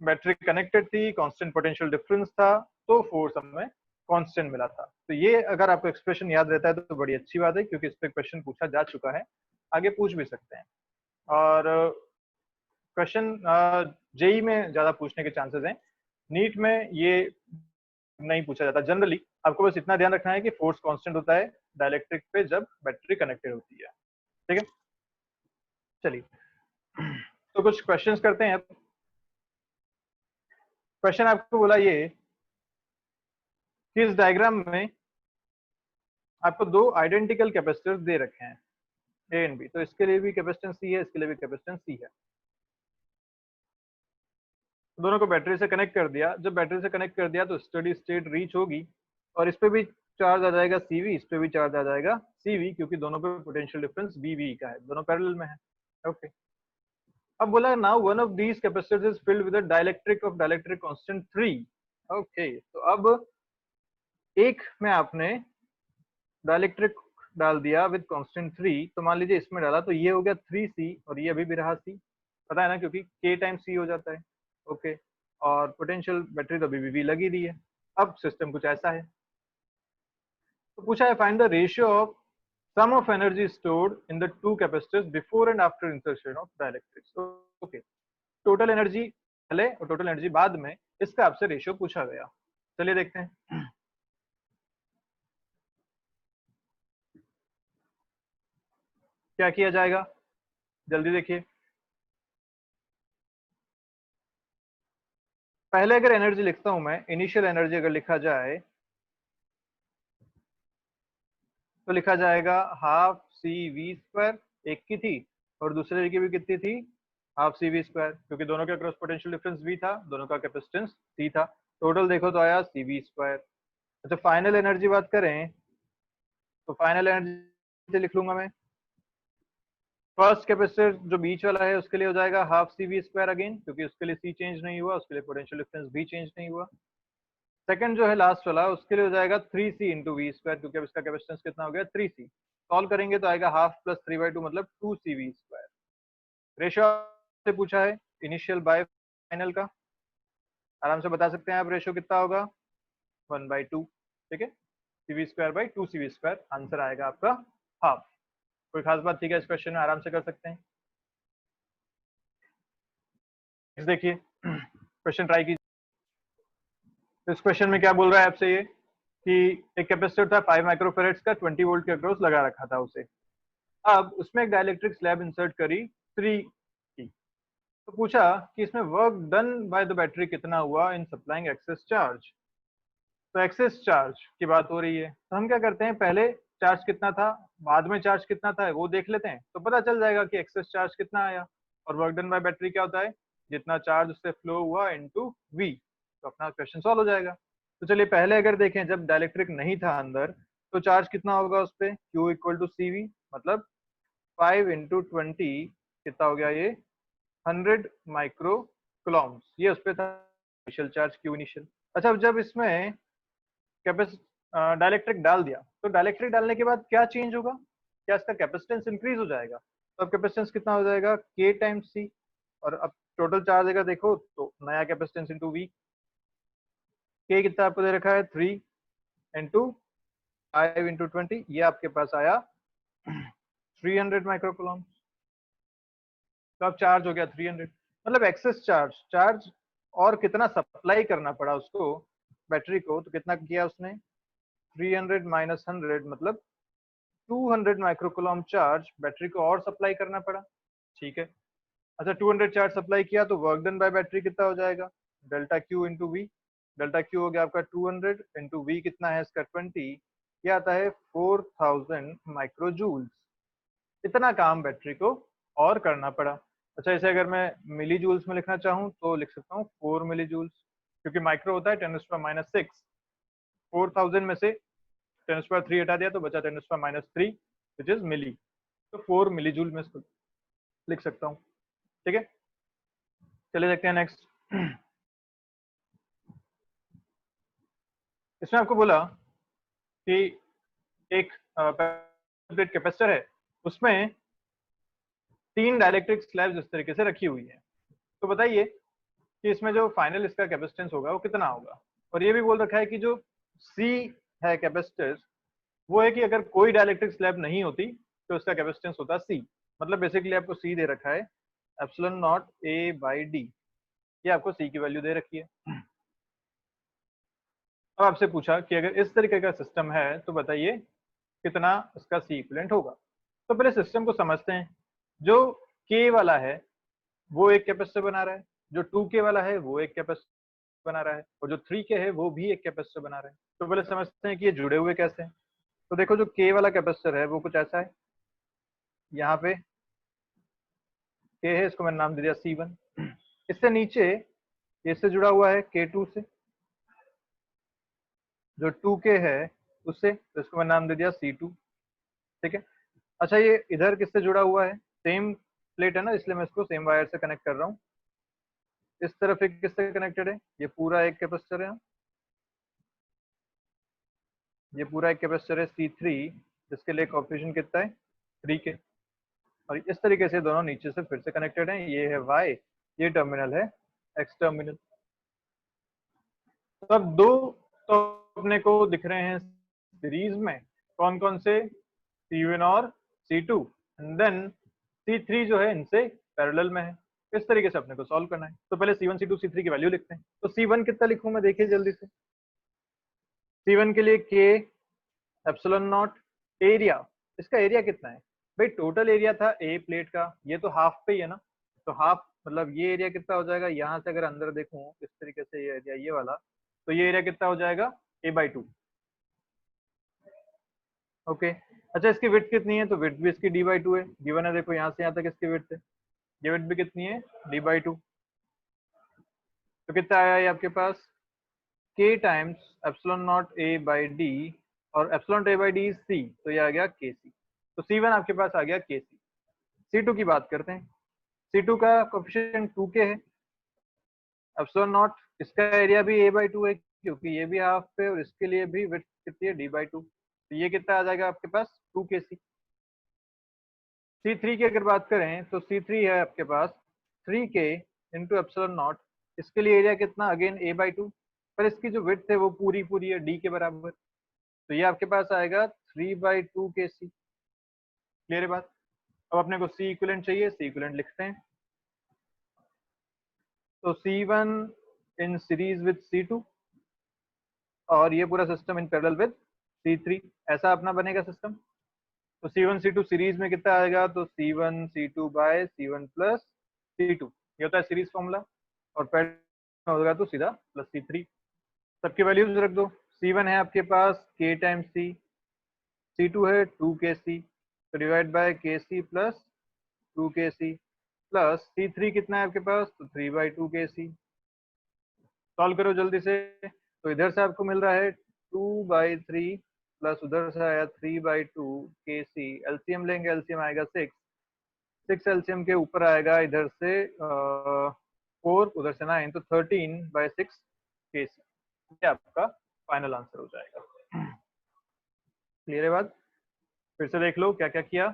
A: बैटरी कनेक्टेड थी, कांस्टेंट पोटेंशियल डिफरेंस था, तो फोर्स हमें कांस्टेंट मिला था। तो ये अगर आपको एक्सप्रेशन याद रहता है तो बड़ी अच्छी बात है, क्योंकि इस पे क्वेश्चन पूछा जा चुका है, आगे पूछ भी सकते हैं। और क्वेश्चन जेई में ज्यादा पूछने के चांसेस हैं, नीट में ये नहीं पूछा जाता जनरली। आपको बस इतना ध्यान रखना है कि फोर्स कांस्टेंट होता है डाइलेक्ट्रिक पे जब बैटरी कनेक्टेड होती है। ठीक है, चलिए तो कुछ क्वेश्चंस करते हैं। क्वेश्चन आपको बोला ये कि इस डायग्राम में आपको दो आइडेंटिकल कैपेसिटर्स दे रखे हैं ए एंड बी, तो इसके लिए भी कैपेसिटेंस सी है, इसके लिए भी कैपेसिटेंस सी है, दोनों को बैटरी से कनेक्ट कर दिया। जब बैटरी से कनेक्ट कर दिया तो स्टडी स्टेट रीच होगी, और इस पे भी चार्ज आ जाएगा सीवी, इस पे भी चार्ज आ जाएगा सीवी, क्योंकि दोनों पे पोटेंशियल डिफरेंस वी का है, दोनों पैरेलल में है। ओके, अब बोला now one of these capacitors is filled with a dielectric of dielectric constant 3। Okay, तो अब एक में आपने डाइलेक्ट्रिक डाल दिया विद कांस्टेंट 3, तो मान लीजिए इसमें डाला तो ये हो गया 3C और ये अभी भी रहा C, पता है ना, क्योंकि K टाइम C हो जाता है। ओके, और पोटेंशियल बैटरी तो अभी भी लगी रही है। अब सिस्टम कुछ ऐसा है, तो पूछा है find the ratio of sum of energy stored in the two capacitors before and after insertion of dielectrics. Okay, total energy पहले और टोटल एनर्जी बाद में, इसका आपसे रेशियो पूछा गया। चलिए देखते हैं क्या किया जाएगा, जल्दी देखिए। पहले अगर एनर्जी लिखता हूं मैं, इनिशियल एनर्जी अगर लिखा जाए तो लिखा जाएगा हाफ सी वी स्क्वायर, एक की थी और दूसरे की भी कितनी थी, हाफ सी वी स्क्वायर, क्योंकि दोनों के क्रॉस पोटेंशियल डिफरेंस V था, दोनों का कैपेसिटेंस C था। टोटल देखो तो आया सी वी स्क्वायर। अच्छा, फाइनल एनर्जी बात करें तो फाइनल एनर्जी लिख लूंगा मैं, फर्स्ट कैपेसिटर जो बीच वाला है उसके लिए हो जाएगा half C V square again, क्योंकि उसके लिए C चेंज नहीं हुआ, उसके लिए पोटेंशियल डिफरेंस भी चेंज नहीं हुआ। सेकंड जो है लास्ट वाला, उसके लिए हो जाएगा 3C इंटू वी स्क्वायर, क्योंकि अब इसका कैपेसिटेंस कितना हो गया 3C। सॉल्व करेंगे तो आएगा हाफ प्लस 3/2 मतलब 2C वी स्क्वायर। रेशियो से पूछा है इनिशियल बाय फाइनल का, आराम से बता सकते हैं आप रेशियो कितना होगा, 1/2। ठीक है, CV square by 2CV square, answer आएगा आपका हाफ। कोई खास बात ठीक है, इस क्वेश्चन में आराम से कर सकते हैं। देखिए क्वेश्चन ट्राई कीजिए। इस क्वेश्चन में क्या बोल रहा है आपसे ये कि एक कैपेसिटर था 5 माइक्रोफेरेड्स का, 20 वोल्ट के अक्रॉस लगा रखा था उसे। अब उसमें एक डाइलेक्ट्रिक स्लैब इंसर्ट करी 3 की, तो पूछा कि इसमें work done by the battery कितना हुआ इन सप्लाइंग एक्सेस चार्ज। तो एक्सेस चार्ज की बात हो रही है, तो हम क्या करते हैं, पहले चार्ज कितना था बाद में चार्ज कितना था वो देख लेते हैं, तो पता चल जाएगा कि एक्सेस चार्ज कितना आया। और वर्क डन बाय बैटरी क्या होता है, जितना चार्ज उससे फ्लो हुआ इनटू वी, तो अपना क्वेश्चन सॉल्व हो जाएगा। तो चलिए पहले अगर देखें, जब डाइलेक्ट्रिक नहीं था अंदर, तो चार्ज कितना होगा उस पर, Q equal to C V, मतलब 5 इंटू 20 कितना हो गया ये, 100 माइक्रो कूलम्ब्स, ये उस पर था इनिशियल चार्ज Q इनिशियल। अच्छा, अब जब इसमें डाइलेक्ट्रिक डाल दिया, तो डाइलेक्ट्रिक डालने के बाद क्या चेंज होगा, क्या इसका कैपेसिटेंस इंक्रीज हो जाएगा, तो अब कैपेसिटेंस कितना हो जाएगा K टाइम्स C, और अब टोटल चार्ज अगर देखो तो नया कैपेसिटेंस इंटू V, K कितना आपको दे रखा है 3 इंटू 5 इंटू 20, ये आपके पास आया 300 माइक्रोकूलम्ब। तो अब चार्ज हो गया 300, मतलब एक्सेस चार्ज, चार्ज और कितना सप्लाई करना पड़ा उसको बैटरी को, तो कितना किया उसने 300 माइनस 100 मतलब 200 माइक्रोकूलम्ब चार्ज बैटरी को और सप्लाई करना पड़ा। ठीक है, अच्छा 200 चार्ज सप्लाई किया तो वर्क डन बाय बैटरी कितना हो जाएगा, delta Q into V. Delta Q हो गया आपका 200 इंटू वी कितना है इसका 20, ये आता है 4000 माइक्रो जूल्स। इतना काम बैटरी को और करना पड़ा। अच्छा, इसे अगर मैं मिली जूल्स में लिखना चाहूँ तो लिख सकता हूँ 4 मिली जूल्स, क्योंकि माइक्रो होता है 10⁻⁻⁶। 4000 में से 10⁻³ हटा दिया तो बचा 10⁻³ विच इज मिली, तो 4 मिली जूल में इसको लिख सकता हूँ। ठीक है, चलिए देखते हैं नेक्स्ट। इसमें आपको बोला कि एक कैपेसिटर है, उसमें 3 डाइलेक्ट्रिक स्लैब्स इस तरीके से रखी हुई है, तो बताइए कि इसमें जो फाइनल इसका कैपेसिटेंस होगा वो कितना होगा। और ये भी बोल रखा है कि जो C है कैपेसिटर, वो है कि अगर कोई डाइलेक्ट्रिक स्लैब नहीं होती तो उसका कैपेसिटेंस होता C, मतलब बेसिकली आपको C दे रखा है एप्सिलॉन नॉट A/D, ये आपको C की वैल्यू दे रखी है। अब आपसे पूछा कि अगर इस तरीके का सिस्टम है तो बताइए कितना इसका C इक्विवेलेंट होगा। तो पहले सिस्टम को समझते हैं। जो K वाला है वो एक कैपेसिटर बना रहा है, जो 2K वाला है वो एक कैपेसिटर बना रहा है, और जो 3K है वो भी एक कैपेसिटर बना रहा है। तो पहले समझते हैं कि ये जुड़े हुए कैसे हैं। तो देखो जो K वाला कैपेसिटर है वो कुछ ऐसा है, यहाँ पे K है, इसको मैंने नाम दे दिया C1। इससे नीचे इससे जुड़ा हुआ है K2 से, जो 2K है उससे, तो इसको मैंने नाम दे दिया C2। ठीक है, अच्छा ये इधर किससे जुड़ा हुआ है, सेम प्लेट है ना, इसलिए मैं इसको सेम वायर से कनेक्ट कर रहा हूँ। इस तरफ एक किससे कनेक्टेड है, ये पूरा एक कैपेसिटर है, ये पूरा एक कैपेसिटर है C3, जिसके लिए कोएफिशिएंट कितना है 3 के, और इस तरीके से दोनों नीचे से फिर से कनेक्टेड हैं। ये है y, ये टर्मिनल है x टर्मिनल। तो अब दो तो अपने को दिख रहे हैं सीरीज में, कौन कौन से, C1 और C2, एंड देन C3 जो है इनसे पैरेलल में है। इस तरीके से अपने को सॉल्व करना है। तो पहले C1 C2 C3 की वैल्यू लिखते हैं। तो C1 कितना लिखूं मैं, देखिए जल्दी से। C1 के लिए K एप्सिलॉन नॉट, एरिया, इसका एरिया कितना है भाई, टोटल एरिया था ए प्लेट का, ये तो हाफ पे ही है ना, तो हाफ मतलब ये एरिया कितना हो जाएगा, यहाँ से अगर अंदर देखूं इस तरीके से ये एरिया ये वाला, तो ये एरिया कितना हो जाएगा A/2। ओके, अच्छा इसकी विड्थ कितनी है, तो विड्थ भी इसकी D/2 है, गिवन है, देखो यहाँ से यहाँ तक इसकी विड्थ है, ये विड्थ भी कितनी है D/2। तो कितना आया ये आपके पास K times epsilon not A/D, और एप्सिलॉन A/D C, तो ये आ गया KC। तो C1 आपके पास आ गया KC। C2 की बात करते हैं। C2 का कोएफिशिएंट 2K है, एप्सिलॉन नॉट, इसका एरिया भी A/2 है क्योंकि ये भी हाफ पे, और इसके लिए भी विड्थ कितनी है D/2, तो ये कितना आ जाएगा आपके पास 2KC। C3 की अगर बात करें तो C3 है आपके पास 3K इंटू एप्सिलॉन नॉट, इसके लिए एरिया कितना, अगेन A/2, पर इसकी जो विड्थ है वो पूरी पूरी है D के बराबर, तो ये आपके पास आएगा 3/2KC। क्लियर है बात। अब अपने को C इक्विवेलेंट चाहिए, C इक्विवेलेंट लिखते हैं। तो C1 in series with C2, और ये पूरा system in parallel with C3, ऐसा अपना बनेगा सिस्टम। तो C1 C2 सीरीज में कितना आएगा, तो C1 C2 bye C1 plus C2, ये होता है सीरीज फॉर्मूला, और पैरेलल होगा तो सीधा प्लस C3। सबकी वैल्यूज रख दो। C1 है आपके पास K टाइम्स C, C2 है 2KC, तो divide by KC plus 2KC, plus C3 कितना है आपके पास, तो 3/2KC। सॉल्व करो जल्दी से। तो इधर से आपको मिल रहा है 2/3, प्लस उधर से आया 3/2KC, एलसीएम लेंगे, एलसीएम आएगा 6, 6 एलसीएम के ऊपर आएगा इधर से 4, उधर से 9, तो 13/6KC, ये आपका फाइनल आंसर हो जाएगा। क्लियर है बात। फिर से देख लो क्या क्या किया।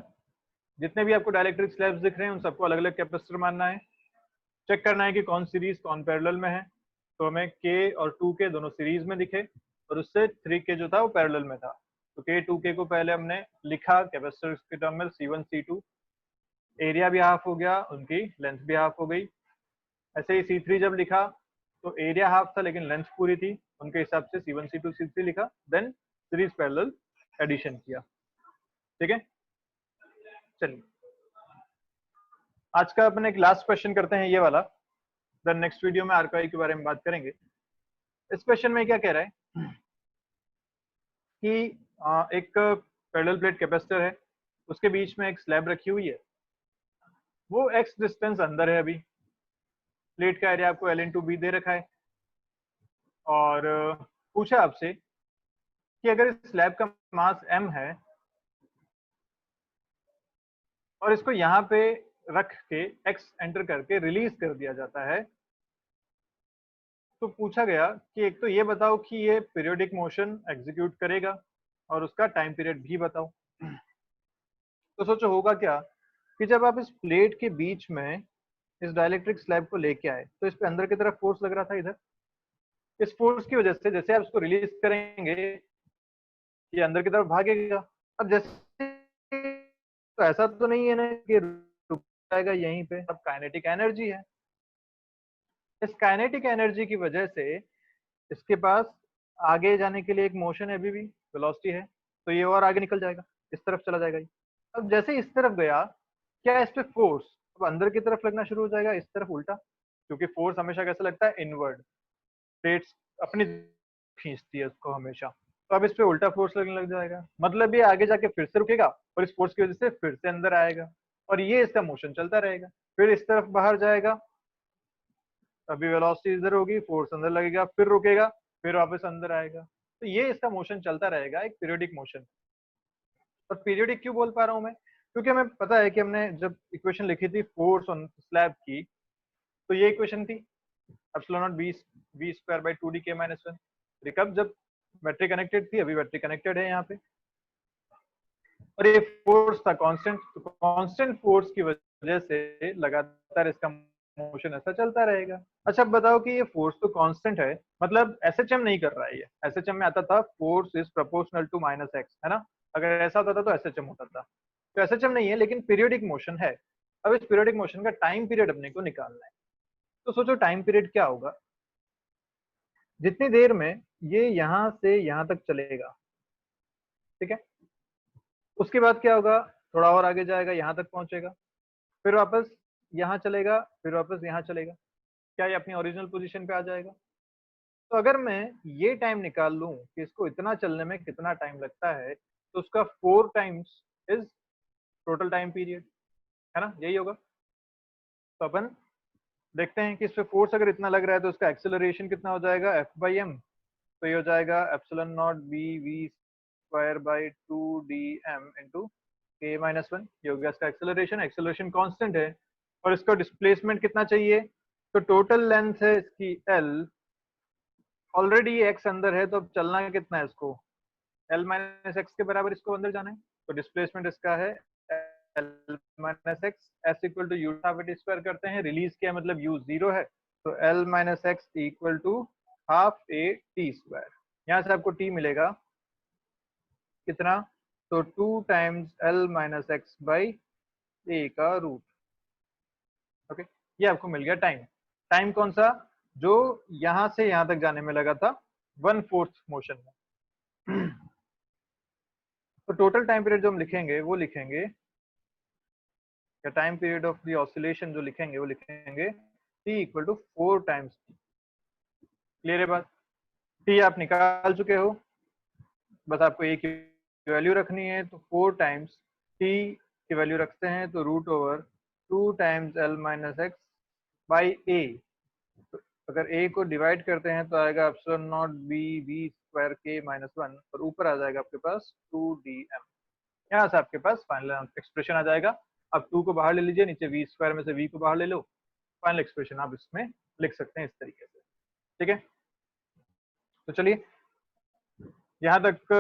A: जितने भी आपको डाइलेक्ट्रिक स्लैब्स दिख रहे हैं उन सबको अलग अलग कैपेसिटर मानना है, चेक करना है कि कौन सीरीज कौन पैरेलल में है। तो हमें K और 2K दोनों सीरीज में दिखे, और उससे 3K जो था वो पैरेलल में था। तो K 2K को पहले हमने लिखा कैपेसिटर के टर्म में, C1 C2, एरिया भी हाफ हो गया, उनकी लेंथ भी हाफ हो गई। ऐसे ही C3 जब लिखा तो एरिया हाफ था लेकिन लेंथ पूरी थी, उनके हिसाब से C1 C2 C3 लिखा, देन सीरीज पैरेलल एडिशन किया। ठीक है, चलिए आज का अपन एक लास्ट क्वेश्चन करते हैं, ये वाला, देन नेक्स्ट वीडियो में आरकाई के बारे में बात करेंगे। इस क्वेश्चन में क्या कह रहा है कि एक पैरेलल प्लेट कैपेसिटर है, उसके बीच में एक स्लैब रखी हुई है, वो x डिस्टेंस अंदर है, अभी प्लेट का एरिया आपको L/B दे रखा है, और पूछा आपसे कि अगर इस स्लैब का मास m है और इसको यहाँ पे रख के x एंटर करके रिलीज कर दिया जाता है, तो पूछा गया कि एक तो ये बताओ कि ये पीरियोडिक मोशन एग्जीक्यूट करेगा, और उसका टाइम पीरियड भी बताओ। तो सोचो होगा क्या कि जब आप इस प्लेट के बीच में इस डाइलेक्ट्रिक स्लैब को लेके आए, तो इस पे अंदर की तरफ फोर्स लग रहा था इधर, इस फोर्स की वजह से जैसे आप इसको रिलीज करेंगे ये अंदर की तरफ भागेगा। अब जैसे तो ऐसा तो नहीं है ना कि रुक जाएगा यहीं पे, अब काइनेटिक एनर्जी है, इस काइनेटिक एनर्जी की वजह से इसके पास आगे जाने के लिए एक मोशन है, अभी भी वेलोसिटी है, तो ये और आगे निकल जाएगा, इस तरफ चला जाएगा ये। अब जैसे इस तरफ गया, क्या इस पे फोर्स अब अंदर की तरफ लगना शुरू हो जाएगा, इस तरफ उल्टा, क्योंकि फोर्स हमेशा कैसा लगता है, इनवर्ड, प्लेट्स अपनी खींचती है उसको हमेशा, तो अब इस पे उल्टा फोर्स लगने लग जाएगा, मतलब ये आगे जाके फिर से रुकेगा, और इस फोर्स की वजह से फिर से अंदर आएगा, और ये इसका मोशन चलता रहेगा, फिर इस तरफ बाहर जाएगा, अभी वेलोसिटी इधर होगी, फोर्स अंदर लगेगा, फिर रुकेगा, फिर वापस अंदर आएगा, तो ये इसका मोशन चलता रहेगा, एक पीरियोडिक मोशन। और पीरियोडिक क्यों बोल पा रहा हूँ मैं, क्योंकि हमें पता है कि हमने जब इक्वेशन लिखी थी फोर्स ऑन स्लैब की, तो ये इक्वेशन थी epsilon not v square by 2d - 1। कब, जब बैटरी कनेक्टेड थी, अभी बैटरी कनेक्टेड है यहाँ पे, और ये फोर्स था कांस्टेंट, तो कांस्टेंट फोर्स की वजह से लगातार इसका मोशन ऐसा चलता रहेगा। अच्छा अब बताओ कि ये फोर्स तो कांस्टेंट है, मतलब एसएचएम नहीं कर रहा है ये। एसएचएम में आता था force is proportional to minus X, है ना? अगर ऐसा होता था तो एसएचएम होता था। तो एसएचएम नहीं है लेकिन पीरियोडिक मोशन है। अब इस पीरियोडिक मोशन का टाइम पीरियड अपने को निकालना है। तो सोचो टाइम पीरियड क्या होगा। जितनी देर में ये यहां से यहां तक चलेगा, ठीक है, उसके बाद क्या होगा, थोड़ा और आगे जाएगा, यहां तक पहुंचेगा, फिर वापस यहाँ चलेगा, फिर वापस यहाँ चलेगा। क्या ये अपनी ओरिजिनल पोजीशन पे आ जाएगा? तो अगर मैं ये टाइम निकाल लूं कि इसको इतना चलने में कितना टाइम लगता है, तो उसका 4 times is total time period, है ना? यही होगा। तो अपन देखते हैं कि इस पे फोर्स अगर इतना लग रहा है तो उसका एक्सेलरेशन कितना हो जाएगा, F/m। तो ये हो जाएगा epsilon not B V square by 2dm into k-1। ये हो गया इसका एक्सेलरेशन। एक्सेलरेशन कांस्टेंट है और इसका डिस्प्लेसमेंट कितना चाहिए, तो टोटल लेंथ है इसकी l, ऑलरेडी x अंदर है, तो अब चलना कितना है इसको, l माइनस एक्स के बराबर इसको अंदर जाना है। तो डिस्प्लेसमेंट इसका है l minus X, S equal to U square करते हैं, रिलीज किया मतलब u 0 है, तो l minus X equal to half a t square. यहाँ से आपको t मिलेगा कितना, तो 2 times l minus X by a का रूट। ओके, ये आपको मिल गया टाइम। टाइम कौन सा, जो यहां से यहां तक जाने में लगा था 1/4 मोशन में। तो टोटल टाइम पीरियड जो हम लिखेंगे वो लिखेंगे, या time period of the oscillation जो लिखेंगे वो लिखेंगे t equal to 4 times t। Clear है बात? t आप निकाल चुके हो, बस आपको a की वैल्यू रखनी है, तो 4 टाइम्स t की वैल्यू रखते हैं तो root over 2 times l minus X by a। अगर a को डिवाइड करते हैं तो आएगा epsilon not B V square k-1, और ऊपर आ जाएगा आपके पास 2dm। यहाँ से आपके पास फाइनल एक्सप्रेशन आ जाएगा। अब 2 को बाहर ले लीजिए, नीचे वी स्क्वायर में से v को बाहर ले लो, फाइनल एक्सप्रेशन आप इसमें लिख सकते हैं इस तरीके से। ठीक है, तो चलिए यहाँ तक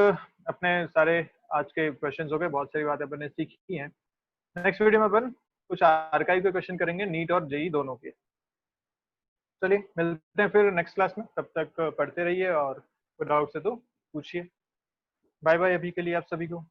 A: अपने सारे आज के क्वेश्चंस हो गए, बहुत सारी बातें अपन ने सीखी हैं। नेक्स्ट वीडियो में अपन कुछ आर्काइव के क्वेश्चन करेंगे, नीट और जेई दोनों के। चलिए मिलते हैं फिर नेक्स्ट क्लास में, तब तक पढ़ते रहिए और कोई डाउट है तो पूछिए। बाय बाय अभी के लिए आप सभी को।